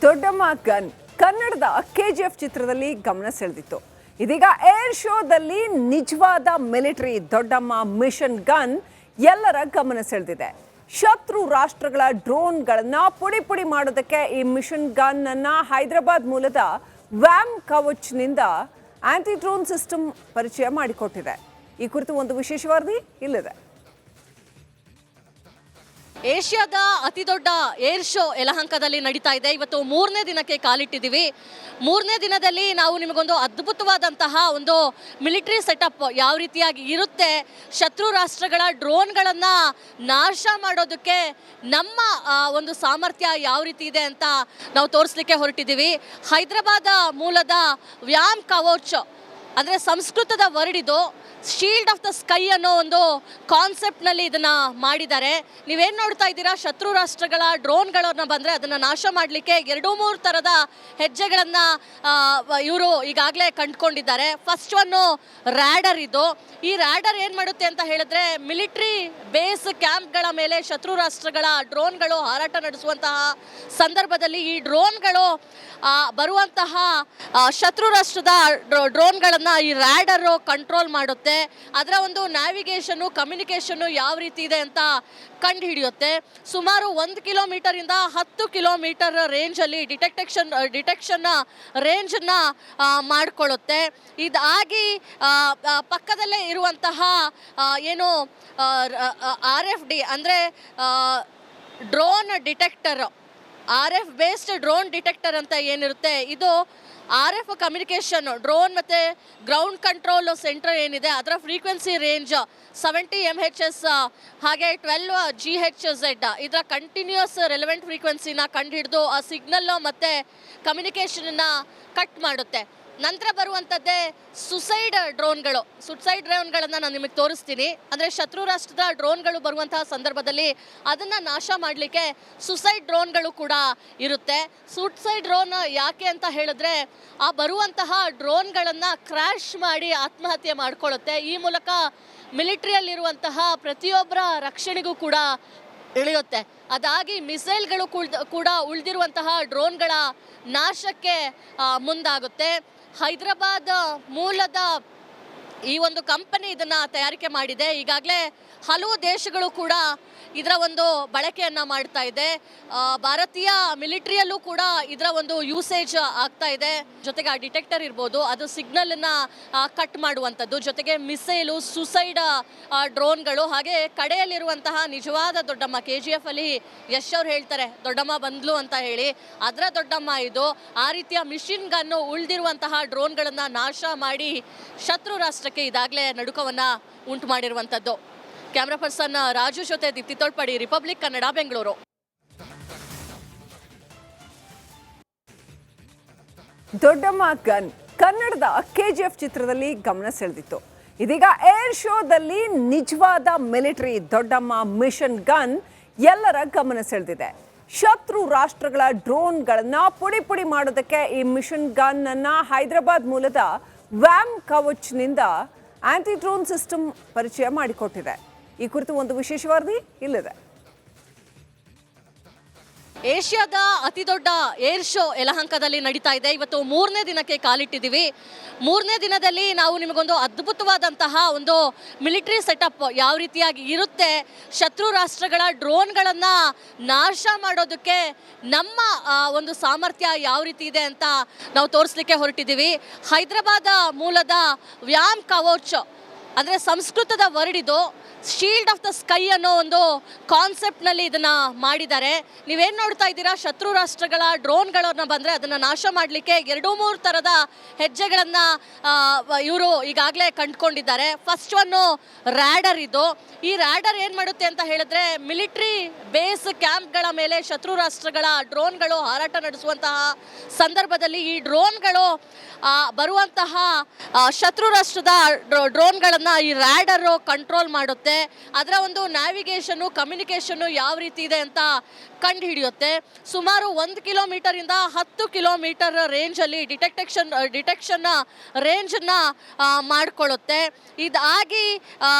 ದೊಡ್ಡಮ್ಮ ಗನ್ ಕನ್ನಡದ ಕೆಜಿಎಫ್ ಚಿತ್ರದಲ್ಲಿ ಗಮನ ಸೆಳೆದಿತ್ತು. ಇದೀಗ ಏರ್ ಶೋದಲ್ಲಿ ನಿಜವಾದ ಮಿಲಿಟರಿ ದೊಡ್ಡಮ್ಮ ಮಿಷನ್ ಗನ್ ಎಲ್ಲರ ಗಮನ ಸೆಳೆದಿದೆ. ಶತ್ರು ರಾಷ್ಟ್ರಗಳ ಡ್ರೋನ್ಗಳನ್ನ ಪುಡಿ ಪುಡಿ ಮಾಡೋದಕ್ಕೆ ಈ ಮಿಷನ್ ಗನ್ ಅನ್ನ ಹೈದರಾಬಾದ್ ಮೂಲದ ವ್ಯಾಮ್ ಕವಚ್ನಿಂದ ಆಂಟಿ ಡ್ರೋನ್ ಸಿಸ್ಟಮ್ ಪರಿಚಯ ಮಾಡಿಕೊಟ್ಟಿದೆ. ಈ ಕುರಿತು ಒಂದು ವಿಶೇಷ ವರದಿ ಇಲ್ಲಿದೆ. ಏಷ್ಯಾದ ಅತಿ ದೊಡ್ಡ ಏರ್ ಶೋ ಯಲಹಂಕದಲ್ಲಿ ನಡೀತಾ ಇದೆ. ಇವತ್ತು 3ನೇ ದಿನಕ್ಕೆ ಕಾಲಿಟ್ಟಿದ್ದೀವಿ. 3ನೇ ದಿನದಲ್ಲಿ ನಾವು ನಿಮಗೊಂದು ಅದ್ಭುತವಾದಂತಹ ಒಂದು ಮಿಲಿಟರಿ ಸೆಟಪ್ ಯಾವ ರೀತಿಯಾಗಿ ಇರುತ್ತೆ, ಶತ್ರು ರಾಷ್ಟ್ರಗಳ ಡ್ರೋನ್ಗಳನ್ನು ನಾಶ ಮಾಡೋದಕ್ಕೆ ನಮ್ಮ ಒಂದು ಸಾಮರ್ಥ್ಯ ಯಾವ ರೀತಿ ಇದೆ ಅಂತ ನಾವು ತೋರಿಸ್ಲಿಕ್ಕೆ ಹೊರಟಿದ್ದೀವಿ. ಹೈದರಾಬಾದ ಮೂಲದ ವ್ಯಾಮ್ ಕವಚ್ ಅಂದರೆ ಸಂಸ್ಕೃತದ ವರ್ಡ್ ಇದು. ಶೀಲ್ಡ್ ಆಫ್ ದ ಸ್ಕೈ ಅನ್ನೋ ಒಂದು ಕಾನ್ಸೆಪ್ಟ್ನಲ್ಲಿ ಇದನ್ನು ಮಾಡಿದ್ದಾರೆ. ನೀವೇನು ನೋಡ್ತಾ ಇದ್ದೀರಾ, ಶತ್ರು ರಾಷ್ಟ್ರಗಳ ಡ್ರೋನ್ಗಳನ್ನು ಬಂದರೆ ಅದನ್ನು ನಾಶ ಮಾಡಲಿಕ್ಕೆ 2-3 ಥರದ ಹೆಜ್ಜೆಗಳನ್ನು ಇವರು ಈಗಾಗಲೇ ಕಂಡುಕೊಂಡಿದ್ದಾರೆ. ಫಸ್ಟ್ ಒನ್ನು ರ್ಯಾಡರ್ ಇದು. ಈ ರ್ಯಾಡರ್ ಏನು ಮಾಡುತ್ತೆ ಅಂತ ಹೇಳಿದ್ರೆ, ಮಿಲಿಟ್ರಿ ಬೇಸ್ ಕ್ಯಾಂಪ್ಗಳ ಮೇಲೆ ಶತ್ರು ರಾಷ್ಟ್ರಗಳ ಡ್ರೋನ್ಗಳು ಹಾರಾಟ ನಡೆಸುವಂತಹ ಸಂದರ್ಭದಲ್ಲಿ ಈ ಡ್ರೋನ್ಗಳು ಬರುವಂತಹ ಶತ್ರು ರಾಷ್ಟ್ರದ ಡ್ರೋನ್ಗಳನ್ನು ಈ ರ್ಯಾಡರು ಕಂಟ್ರೋಲ್ ಮಾಡುತ್ತೆ. ಅದರ ಒಂದು ನ್ಯಾವಿಗೇಷನು, ಕಮ್ಯುನಿಕೇಷನ್ನು ಯಾವ ರೀತಿ ಇದೆ ಅಂತ ಕಂಡು ಹಿಡಿಯುತ್ತೆ. ಸುಮಾರು 1 ಕಿಲೋಮೀಟರಿಂದ 10 ಕಿಲೋಮೀಟರ್ ರೇಂಜಲ್ಲಿ ಡಿಟೆಕ್ಷನ್ ರೇಂಜನ್ನು ಮಾಡಿಕೊಳ್ಳುತ್ತೆ. ಇದಾಗಿ ಪಕ್ಕದಲ್ಲೇ ಇರುವಂತಹ ಏನು RFD ಅಂದರೆ drone detector, RF based drone detector ಅಂತ ಏನಿರುತ್ತೆ, ಇದು RF ಕಮ್ಯುನಿಕೇಷನ್ ಡ್ರೋನ್ ಮತ್ತು ಗ್ರೌಂಡ್ ಕಂಟ್ರೋಲ್ ಸೆಂಟರ್ ಏನಿದೆ ಅದರ ಫ್ರೀಕ್ವೆನ್ಸಿ ರೇಂಜ್ 70 MHz ಹಾಗೆ 12 GHz ಇದರ ಕಂಟಿನ್ಯೂಸ್ ರೆಲೆವೆಂಟ್ ಫ್ರೀಕ್ವೆನ್ಸಿನ ಕಂಡುಹಿಡಿದು ಆ ಸಿಗ್ನಲ್ಲು ಮತ್ತು ಕಮ್ಯುನಿಕೇಷನನ್ನು ಕಟ್ ಮಾಡುತ್ತೆ. ನಂತರ ಬರುವಂಥದ್ದೇ ಸುಸೈಡ್ ಡ್ರೋನ್ಗಳನ್ನು ನಾನು ನಿಮಗೆ ತೋರಿಸ್ತೀನಿ. ಅಂದರೆ ಶತ್ರು ರಾಷ್ಟ್ರದ ಡ್ರೋನ್ಗಳು ಬರುವಂತಹ ಸಂದರ್ಭದಲ್ಲಿ ಅದನ್ನು ನಾಶ ಮಾಡಲಿಕ್ಕೆ ಸುಸೈಡ್ ಡ್ರೋನ್ಗಳು ಕೂಡ ಇರುತ್ತೆ. ಸುಸೈಡ್ ಡ್ರೋನ್ ಯಾಕೆ ಅಂತ ಹೇಳಿದ್ರೆ, ಆ ಬರುವಂತಹ ಡ್ರೋನ್ಗಳನ್ನು ಕ್ರ್ಯಾಶ್ ಮಾಡಿ ಆತ್ಮಹತ್ಯೆ ಮಾಡಿಕೊಳ್ಳುತ್ತೆ. ಈ ಮೂಲಕ ಮಿಲಿಟ್ರಿಯಲ್ಲಿರುವಂತಹ ಪ್ರತಿಯೊಬ್ಬರ ರಕ್ಷಣೆಗೂ ಕೂಡ ಇಳಿಯುತ್ತೆ. ಅದಾಗಿ ಮಿಸೈಲ್ಗಳು ಕೂಡ ಉಳಿದಿರುವಂತಹ ಡ್ರೋನ್ಗಳ ನಾಶಕ್ಕೆ ಮುಂದಾಗುತ್ತೆ. ಹೈದರಾಬಾದ್ ಮೂಲದ ಈ ಒಂದು ಕಂಪನಿ ಇದನ್ನು ತಯಾರಿಕೆ ಮಾಡಿದೆ. ಈಗಾಗಲೇ ಹಲವು ದೇಶಗಳು ಕೂಡ ಇದರ ಒಂದು ಬಳಕೆಯನ್ನು ಮಾಡ್ತಾ ಇದೆ. ಭಾರತೀಯ ಮಿಲಿಟ್ರಿಯಲ್ಲೂ ಕೂಡ ಇದರ ಒಂದು ಯೂಸೇಜ್ ಆಗ್ತಾ ಇದೆ. ಜೊತೆಗೆ ಆ ಡಿಟೆಕ್ಟರ್ ಇರ್ಬೋದು, ಅದು ಸಿಗ್ನಲನ್ನು ಕಟ್ ಮಾಡುವಂಥದ್ದು, ಜೊತೆಗೆ ಮಿಸೈಲು, ಸುಸೈಡ್ ಡ್ರೋನ್ಗಳು, ಹಾಗೆ ಕಡೆಯಲ್ಲಿರುವಂತಹ ನಿಜವಾದ ದೊಡ್ಡಮ್ಮ. KGF ಅಲ್ಲಿ ಯಶ್ ಅವ್ರು ಹೇಳ್ತಾರೆ ದೊಡ್ಡಮ್ಮ ಬಂದ್ಲು ಅಂತ ಹೇಳಿ, ಅದರ ದೊಡ್ಡಮ್ಮ ಇದು. ಆ ರೀತಿಯ ಮಿಷಿನ್ ಗನ್ನು ಉಳಿದಿರುವಂತಹ ಡ್ರೋನ್ಗಳನ್ನು ನಾಶ ಮಾಡಿ ಶತ್ರು ರಾಷ್ಟ್ರಕ್ಕೆ ಇದಾಗಲೇ ನಡುಕವನ್ನು ಉಂಟು ಮಾಡಿರುವಂಥದ್ದು. ಕ್ಯಾಮ್ರಾ ಪರ್ಸನ್ ರಾಜು ಜೊತೆ ದೀಪ್ತಿ ತೋಳ್ಪಡಿ, ರಿಪಬ್ಲಿಕ್ ಕನ್ನಡ, ಬೆಂಗಳೂರು. ದೊಡ್ಡಮ್ಮ ಗನ್ ಕನ್ನಡದ ಕೆಜಿಎಫ್ ಚಿತ್ರದಲ್ಲಿ ಗಮನ ಸೆಳೆದಿತ್ತು. ಇದೀಗ ಏರ್ ಶೋದಲ್ಲಿ ನಿಜವಾದ ಮಿಲಿಟರಿ ದೊಡ್ಡಮ್ಮ ಮಿಷನ್ ಗನ್ ಎಲ್ಲರ ಗಮನ ಸೆಳೆದಿದೆ. ಶತ್ರು ರಾಷ್ಟ್ರಗಳ ಡ್ರೋನ್ಗಳನ್ನ ಪುಡಿ ಪುಡಿ ಮಾಡೋದಕ್ಕೆ ಈ ಮಿಷನ್ ಗನ್ ಅನ್ನ ಹೈದರಾಬಾದ್ ಮೂಲದ ವ್ಯಾಮ್ ಕವಚ್ನಿಂದ ಆಂಟಿ ಡ್ರೋನ್ ಸಿಸ್ಟಮ್ ಪರಿಚಯ ಮಾಡಿಕೊಟ್ಟಿದೆ. ಈ ಕುರಿತು ಒಂದು ವಿಶೇಷ ವರದಿ ಇಲ್ಲಿದೆ. ಏಷ್ಯಾದ ಅತಿ ದೊಡ್ಡ ಏರ್ ಶೋ ಯಲಹಂಕದಲ್ಲಿ ನಡೀತಾ ಇದೆ. ಇವತ್ತು 3ನೇ ದಿನಕ್ಕೆ ಕಾಲಿಟ್ಟಿದ್ದೀವಿ. 3ನೇ ದಿನದಲ್ಲಿ ನಾವು ನಿಮಗೊಂದು ಅದ್ಭುತವಾದಂತಹ ಒಂದು ಮಿಲಿಟರಿ ಸೆಟಪ್ ಯಾವ ರೀತಿಯಾಗಿ ಇರುತ್ತೆ, ಶತ್ರು ರಾಷ್ಟ್ರಗಳ ಡ್ರೋನ್ಗಳನ್ನು ನಾಶ ಮಾಡೋದಕ್ಕೆ ನಮ್ಮ ಒಂದು ಸಾಮರ್ಥ್ಯ ಯಾವ ರೀತಿ ಇದೆ ಅಂತ ನಾವು ತೋರಿಸ್ಲಿಕ್ಕೆ ಹೊರಟಿದ್ದೀವಿ. ಹೈದರಾಬಾದ ಮೂಲದ ವ್ಯಾಮ್ ಕವಚ್ ಅಂದರೆ ಸಂಸ್ಕೃತದ ವರ್ಡ್ ಇದು. ಶೀಲ್ಡ್ ಆಫ್ ದ ಸ್ಕೈ ಅನ್ನೋ ಒಂದು ಕಾನ್ಸೆಪ್ಟ್ನಲ್ಲಿ ಇದನ್ನು ಮಾಡಿದ್ದಾರೆ. ನೀವೇನು ನೋಡ್ತಾ ಇದ್ದೀರಾ, ಶತ್ರು ರಾಷ್ಟ್ರಗಳ ಡ್ರೋನ್ಗಳನ್ನು ಬಂದರೆ ಅದನ್ನು ನಾಶ ಮಾಡಲಿಕ್ಕೆ 2-3 ಥರದ ಹೆಜ್ಜೆಗಳನ್ನು ಇವರು ಈಗಾಗಲೇ ಕಂಡುಕೊಂಡಿದ್ದಾರೆ. ಫಸ್ಟ್ ಒನ್ನು ರ್ಯಾಡರ್ ಇದು. ಈ ರ್ಯಾಡರ್ ಏನು ಮಾಡುತ್ತೆ ಅಂತ ಹೇಳಿದ್ರೆ, ಮಿಲಿಟ್ರಿ ಬೇಸ್ ಕ್ಯಾಂಪ್ಗಳ ಮೇಲೆ ಶತ್ರು ರಾಷ್ಟ್ರಗಳ ಡ್ರೋನ್ಗಳು ಹಾರಾಟ ನಡೆಸುವಂತಹ ಸಂದರ್ಭದಲ್ಲಿ ಈ ಡ್ರೋನ್ಗಳು ಬರುವಂತಹ ಶತ್ರು ರಾಷ್ಟ್ರದ ಡ್ರೋನ್ಗಳನ್ನು ಈ ರ್ಯಾಡರು ಕಂಟ್ರೋಲ್ ಮಾಡುತ್ತೆ. ಅದರ ಒಂದು ನ್ಯಾವಿಗೇಷನು, ಕಮ್ಯುನಿಕೇಷನ್ನು ಯಾವ ರೀತಿ ಇದೆ ಅಂತ ಕಂಡು ಹಿಡಿಯುತ್ತೆ. ಸುಮಾರು 1 ಕಿಲೋಮೀಟರಿಂದ 10 ಕಿಲೋಮೀಟರ್ ರೇಂಜಲ್ಲಿ ಡಿಟೆಕ್ಷನ್ ರೇಂಜನ್ನು ಮಾಡಿಕೊಳ್ಳುತ್ತೆ. ಇದಾಗಿ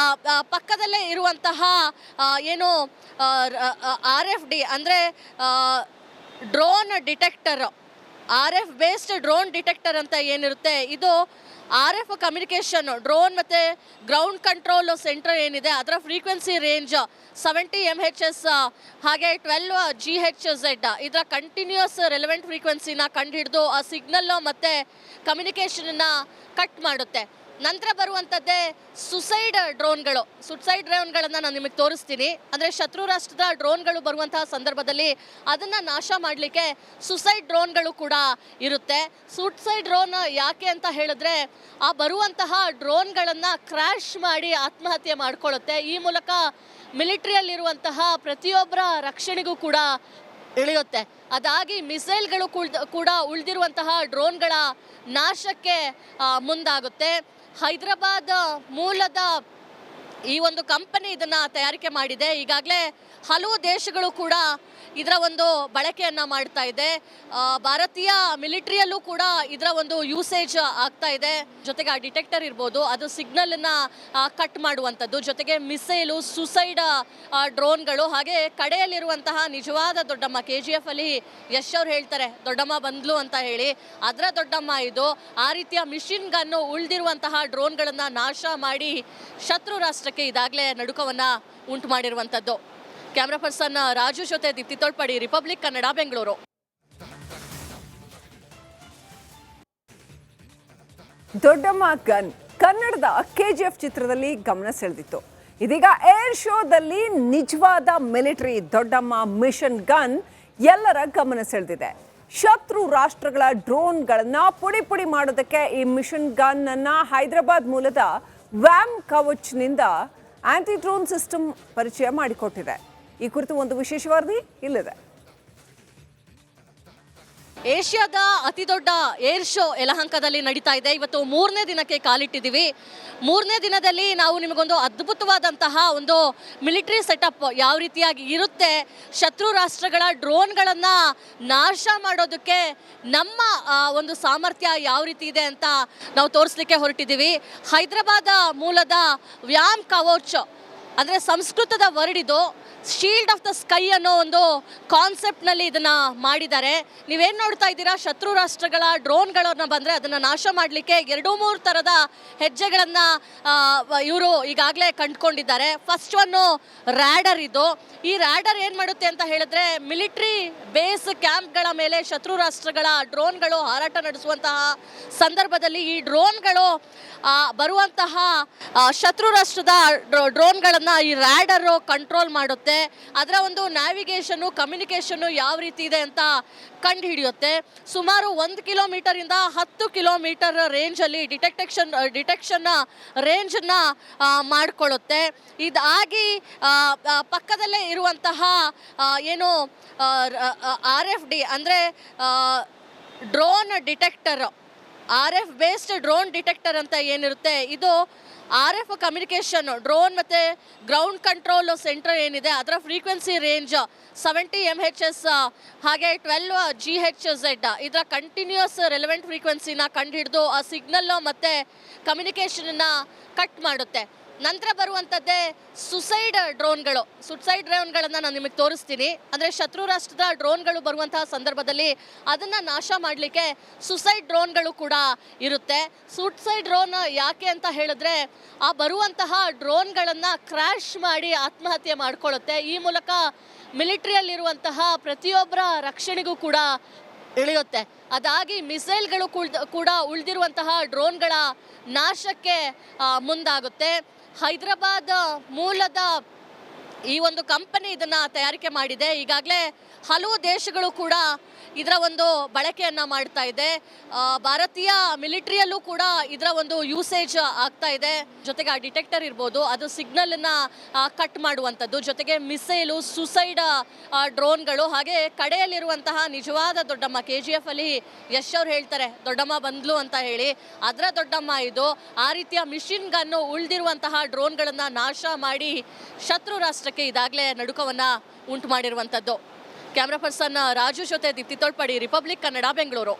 ಪಕ್ಕದಲ್ಲೇ ಇರುವಂತಹ ಏನು RFD ಅಂದರೆ drone detector, RF based drone detector ಅಂತ ಏನಿರುತ್ತೆ, ಇದು RF ಕಮ್ಯುನಿಕೇಷನ್ ಡ್ರೋನ್ ಮತ್ತು ಗ್ರೌಂಡ್ ಕಂಟ್ರೋಲ್ ಸೆಂಟರ್ ಏನಿದೆ ಅದರ ಫ್ರೀಕ್ವೆನ್ಸಿ ರೇಂಜ್ 70 MHz ಹಾಗೆ 12 GHz ಇದರ ಕಂಟಿನ್ಯೂಸ್ ರೆಲೆವೆಂಟ್ ಫ್ರೀಕ್ವೆನ್ಸಿನ ಕಂಡುಹಿಡಿದು ಆ ಸಿಗ್ನಲ್ಲು ಮತ್ತು ಕಮ್ಯುನಿಕೇಷನನ್ನು ಕಟ್ ಮಾಡುತ್ತೆ. ನಂತರ ಬರುವಂಥದ್ದೇ ಸುಸೈಡ್ ಡ್ರೋನ್ಗಳನ್ನು ನಾನು ನಿಮಗೆ ತೋರಿಸ್ತೀನಿ. ಅಂದರೆ ಶತ್ರು ರಾಷ್ಟ್ರದ ಡ್ರೋನ್ಗಳು ಬರುವಂತಹ ಸಂದರ್ಭದಲ್ಲಿ ಅದನ್ನು ನಾಶ ಮಾಡಲಿಕ್ಕೆ ಸುಸೈಡ್ ಡ್ರೋನ್ಗಳು ಕೂಡ ಇರುತ್ತೆ. ಸುಸೈಡ್ ಡ್ರೋನ್ ಯಾಕೆ ಅಂತ ಹೇಳಿದ್ರೆ ಆ ಬರುವಂತಹ ಡ್ರೋನ್ಗಳನ್ನು ಕ್ರ್ಯಾಶ್ ಮಾಡಿ ಆತ್ಮಹತ್ಯೆ ಮಾಡ್ಕೊಳ್ಳುತ್ತೆ. ಈ ಮೂಲಕ ಮಿಲಿಟ್ರಿಯಲ್ಲಿರುವಂತಹ ಪ್ರತಿಯೊಬ್ಬರ ರಕ್ಷಣೆಗೂ ಕೂಡ ಇಳಿಯುತ್ತೆ. ಅದಾಗಿ ಮಿಸೈಲ್ಗಳು ಕೂಡ ಉಳಿದಿರುವಂತಹ ಡ್ರೋನ್ಗಳ ನಾಶಕ್ಕೆ ಮುಂದಾಗುತ್ತೆ. ಹೈದರಾಬಾದ್ ಮೂಲದ ಈ ಒಂದು ಕಂಪನಿ ಇದನ್ನು ತಯಾರಿಕೆ ಮಾಡಿದೆ. ಈಗಾಗಲೇ ಹಲವು ದೇಶಗಳು ಕೂಡ ಇದರ ಒಂದು ಬಳಕೆಯನ್ನು ಮಾಡ್ತಾ ಇದೆ. ಭಾರತೀಯ ಮಿಲಿಟ್ರಿಯಲ್ಲೂ ಕೂಡ ಇದರ ಒಂದು ಯೂಸೇಜ್ ಆಗ್ತಾ ಇದೆ. ಜೊತೆಗೆ ಆ ಡಿಟೆಕ್ಟರ್ ಇರ್ಬೋದು, ಅದು ಸಿಗ್ನಲನ್ನು ಕಟ್ ಮಾಡುವಂಥದ್ದು, ಜೊತೆಗೆ ಮಿಸೈಲು, ಸುಸೈಡ್ ಡ್ರೋನ್ಗಳು, ಹಾಗೆ ಕಡೆಯಲ್ಲಿರುವಂತಹ ನಿಜವಾದ ದೊಡ್ಡಮ್ಮ KGF ಅಲ್ಲಿ ಯಶ್ ಅವ್ರು ಹೇಳ್ತಾರೆ ದೊಡ್ಡಮ್ಮ ಬಂದ್ಲು ಅಂತ ಹೇಳಿ, ಅದರ ದೊಡ್ಡಮ್ಮ ಇದು. ಆ ರೀತಿಯ ಮಿಷಿನ್ ಗನ್ನು ಉಳಿದಿರುವಂತಹ ಡ್ರೋನ್ಗಳನ್ನು ನಾಶ ಮಾಡಿ ಶತ್ರು ರಾಷ್ಟ್ರಕ್ಕೆ ಇದಾಗಲೇ ನಡುಕವನ್ನು ಉಂಟು ಮಾಡಿರುವಂಥದ್ದು. ಕ್ಯಾಮ್ರಾ ಪರ್ಸನ್ ರಾಜು ಜೊತೆ ದೀಪ್ತಿ ತೋಳ್ಪಡಿ, ರಿಪಬ್ಲಿಕ್ ಕನ್ನಡ, ಬೆಂಗಳೂರು. ದೊಡ್ಡಮ್ಮ ಗನ್ ಕನ್ನಡದ KGF ಚಿತ್ರದಲ್ಲಿ ಗಮನ ಸೆಳೆದಿತ್ತು. ಇದೀಗ ಏರ್ ಶೋದಲ್ಲಿ ನಿಜವಾದ ಮಿಲಿಟರಿ ದೊಡ್ಡಮ್ಮ ಮಿಷನ್ ಗನ್ ಎಲ್ಲರ ಗಮನ ಸೆಳೆದಿದೆ. ಶತ್ರು ರಾಷ್ಟ್ರಗಳ ಡ್ರೋನ್ಗಳನ್ನ ಪುಡಿ ಪುಡಿ ಮಾಡೋದಕ್ಕೆ ಈ ಮಿಷನ್ ಗನ್ ಅನ್ನ ಹೈದರಾಬಾದ್ ಮೂಲದ ವ್ಯಾಮ್ ಕವಚ್ನಿಂದ ಆಂಟಿ ಡ್ರೋನ್ ಸಿಸ್ಟಮ್ ಪರಿಚಯ ಮಾಡಿಕೊಟ್ಟಿದೆ. ಈ ಕುರಿತು ಒಂದು ವಿಶೇಷ ವರದಿ ಇಲ್ಲಿದೆ. ಏಷ್ಯಾದ ಅತಿ ದೊಡ್ಡ ಏರ್ ಶೋ ಯಲಹಂಕದಲ್ಲಿ ನಡೀತಾ ಇದೆ. ಇವತ್ತು 3ನೇ ದಿನಕ್ಕೆ ಕಾಲಿಟ್ಟಿದ್ದೀವಿ. 3ನೇ ದಿನದಲ್ಲಿ ನಾವು ನಿಮಗೊಂದು ಅದ್ಭುತವಾದಂತಹ ಒಂದು ಮಿಲಿಟರಿ ಸೆಟಪ್ ಯಾವ ರೀತಿಯಾಗಿ ಇರುತ್ತೆ, ಶತ್ರು ರಾಷ್ಟ್ರಗಳ ಡ್ರೋನ್ಗಳನ್ನು ನಾಶ ಮಾಡೋದಕ್ಕೆ ನಮ್ಮ ಒಂದು ಸಾಮರ್ಥ್ಯ ಯಾವ ರೀತಿ ಇದೆ ಅಂತ ನಾವು ತೋರಿಸ್ಲಿಕ್ಕೆ ಹೊರಟಿದ್ದೀವಿ. ಹೈದರಾಬಾದ ಮೂಲದ ವ್ಯಾಮ್ ಕವಚ್ ಅಂದರೆ ಸಂಸ್ಕೃತದ ವರ್ಡ್ ಇದು. ಶೀಲ್ಡ್ ಆಫ್ ದ ಸ್ಕೈ ಅನ್ನೋ ಒಂದು ಕಾನ್ಸೆಪ್ಟ್ನಲ್ಲಿ ಇದನ್ನು ಮಾಡಿದ್ದಾರೆ. ನೀವೇನು ನೋಡ್ತಾ ಇದ್ದೀರಾ, ಶತ್ರು ರಾಷ್ಟ್ರಗಳ ಡ್ರೋನ್ಗಳನ್ನು ಬಂದರೆ ಅದನ್ನು ನಾಶ ಮಾಡಲಿಕ್ಕೆ 2-3 ಥರದ ಹೆಜ್ಜೆಗಳನ್ನು ಇವರು ಈಗಾಗಲೇ ಕಂಡುಕೊಂಡಿದ್ದಾರೆ. ಫಸ್ಟ್ ಒನ್ನು ರ್ಯಾಡರ್ ಇದು. ಈ ರ್ಯಾಡರ್ ಏನು ಮಾಡುತ್ತೆ ಅಂತ ಹೇಳಿದ್ರೆ ಮಿಲಿಟ್ರಿ ಬೇಸ್ ಕ್ಯಾಂಪ್ಗಳ ಮೇಲೆ ಶತ್ರು ರಾಷ್ಟ್ರಗಳ ಡ್ರೋನ್ಗಳು ಹಾರಾಟ ನಡೆಸುವಂತಹ ಸಂದರ್ಭದಲ್ಲಿ ಈ ಡ್ರೋನ್ಗಳು ಬರುವಂತಹ ಶತ್ರು ರಾಷ್ಟ್ರದ ಡ್ರೋನ್ಗಳನ್ನು ಈ ರ್ಯಾಡರು ಕಂಟ್ರೋಲ್ ಮಾಡುತ್ತೆ. ಅದರ ಒಂದು ನ್ಯಾವಿಗೇಷನು, ಕಮ್ಯುನಿಕೇಷನ್ನು ಯಾವ ರೀತಿ ಇದೆ ಅಂತ ಕಂಡು ಹಿಡಿಯುತ್ತೆ. ಸುಮಾರು 1 ಕಿಲೋಮೀಟರಿಂದ 10 ಕಿಲೋಮೀಟರ್ ರೇಂಜಲ್ಲಿ ಡಿಟೆಕ್ಷನ್ ರೇಂಜನ್ನು ಮಾಡಿಕೊಳ್ಳುತ್ತೆ. ಇದಾಗಿ ಪಕ್ಕದಲ್ಲೇ ಇರುವಂತಹ ಏನು RFD ಅಂದರೆ drone detector, RF based drone detector ಅಂತ ಏನಿರುತ್ತೆ, ಇದು RF ಕಮ್ಯುನಿಕೇಷನ್ ಡ್ರೋನ್ ಮತ್ತು ಗ್ರೌಂಡ್ ಕಂಟ್ರೋಲ್ ಸೆಂಟರ್ ಏನಿದೆ ಅದರ ಫ್ರೀಕ್ವೆನ್ಸಿ ರೇಂಜ್ 70 MHz ಹಾಗೆ 12 GHz ಇದರ ಕಂಟಿನ್ಯೂಸ್ ರೆಲೆವೆಂಟ್ ಫ್ರೀಕ್ವೆನ್ಸಿನ ಕಂಡುಹಿಡಿದು ಆ ಸಿಗ್ನಲ್ಲು ಮತ್ತು ಕಮ್ಯುನಿಕೇಷನನ್ನು ಕಟ್ ಮಾಡುತ್ತೆ. ನಂತರ ಬರುವಂಥದ್ದೇ ಸುಸೈಡ್ ಡ್ರೋನ್ಗಳನ್ನು ನಾನು ನಿಮಗೆ ತೋರಿಸ್ತೀನಿ. ಅಂದರೆ ಶತ್ರು ರಾಷ್ಟ್ರದ ಡ್ರೋನ್ಗಳು ಬರುವಂತಹ ಸಂದರ್ಭದಲ್ಲಿ ಅದನ್ನು ನಾಶ ಮಾಡಲಿಕ್ಕೆ ಸುಸೈಡ್ ಡ್ರೋನ್ಗಳು ಕೂಡ ಇರುತ್ತೆ. ಸುಸೈಡ್ ಡ್ರೋನ್ ಯಾಕೆ ಅಂತ ಹೇಳಿದ್ರೆ ಆ ಬರುವಂತಹ ಡ್ರೋನ್ಗಳನ್ನು ಕ್ರ್ಯಾಶ್ ಮಾಡಿ ಆತ್ಮಹತ್ಯೆ ಮಾಡ್ಕೊಳ್ಳುತ್ತೆ. ಈ ಮೂಲಕ ಮಿಲಿಟ್ರಿಯಲ್ಲಿರುವಂತಹ ಪ್ರತಿಯೊಬ್ಬರ ರಕ್ಷಣೆಗೂ ಕೂಡ ಇಳಿಯುತ್ತೆ. ಅದಾಗಿ ಮಿಸೈಲ್ಗಳು ಕೂಡ ಉಳಿದಿರುವಂತಹ ಡ್ರೋನ್ಗಳ ನಾಶಕ್ಕೆ ಮುಂದಾಗುತ್ತೆ. ಹೈದರಾಬಾದ್ ಮೂಲದ ಈ ಒಂದು ಕಂಪನಿ ಇದನ್ನು ತಯಾರಿಕೆ ಮಾಡಿದೆ. ಈಗಾಗಲೇ ಹಲವು ದೇಶಗಳು ಕೂಡ ಇದರ ಒಂದು ಬಳಕೆಯನ್ನು ಮಾಡ್ತಾ ಇದೆ. ಭಾರತೀಯ ಮಿಲಿಟ್ರಿಯಲ್ಲೂ ಕೂಡ ಇದರ ಒಂದು ಯೂಸೇಜ್ ಆಗ್ತಾ ಇದೆ. ಜೊತೆಗೆ ಆ ಡಿಟೆಕ್ಟರ್ ಇರ್ಬೋದು, ಅದು ಸಿಗ್ನಲನ್ನು ಕಟ್ ಮಾಡುವಂಥದ್ದು, ಜೊತೆಗೆ ಮಿಸೈಲು, ಸುಸೈಡ್ ಡ್ರೋನ್ಗಳು, ಹಾಗೆ ಕಡೆಯಲ್ಲಿರುವಂತಹ ನಿಜವಾದ ದೊಡ್ಡಮ್ಮ KGF ಅಲ್ಲಿ ಯಶ್ ಅವ್ರು ಹೇಳ್ತಾರೆ ದೊಡ್ಡಮ್ಮ ಬಂದ್ಲು ಅಂತ ಹೇಳಿ, ಅದರ ದೊಡ್ಡಮ್ಮ ಇದು. ಆ ರೀತಿಯ ಮಿಷಿನ್ ಗನ್ನು ಉಳಿದಿರುವಂತಹ ಡ್ರೋನ್ಗಳನ್ನು ನಾಶ ಮಾಡಿ ಶತ್ರು ರಾಷ್ಟ್ರಕ್ಕೆ ಇದಾಗಲೇ ನಡುಕವನ್ನು ಉಂಟು ಮಾಡಿರುವಂಥದ್ದು. ಕ್ಯಾಮ್ರಾ ಪರ್ಸನ್ ರಾಜು ಜೊತೆ ದೀಪ್ತಿ ತೋಳ್ಪಡಿ, ರಿಪಬ್ಲಿಕ್ ಕನ್ನಡ, ಬೆಂಗಳೂರು.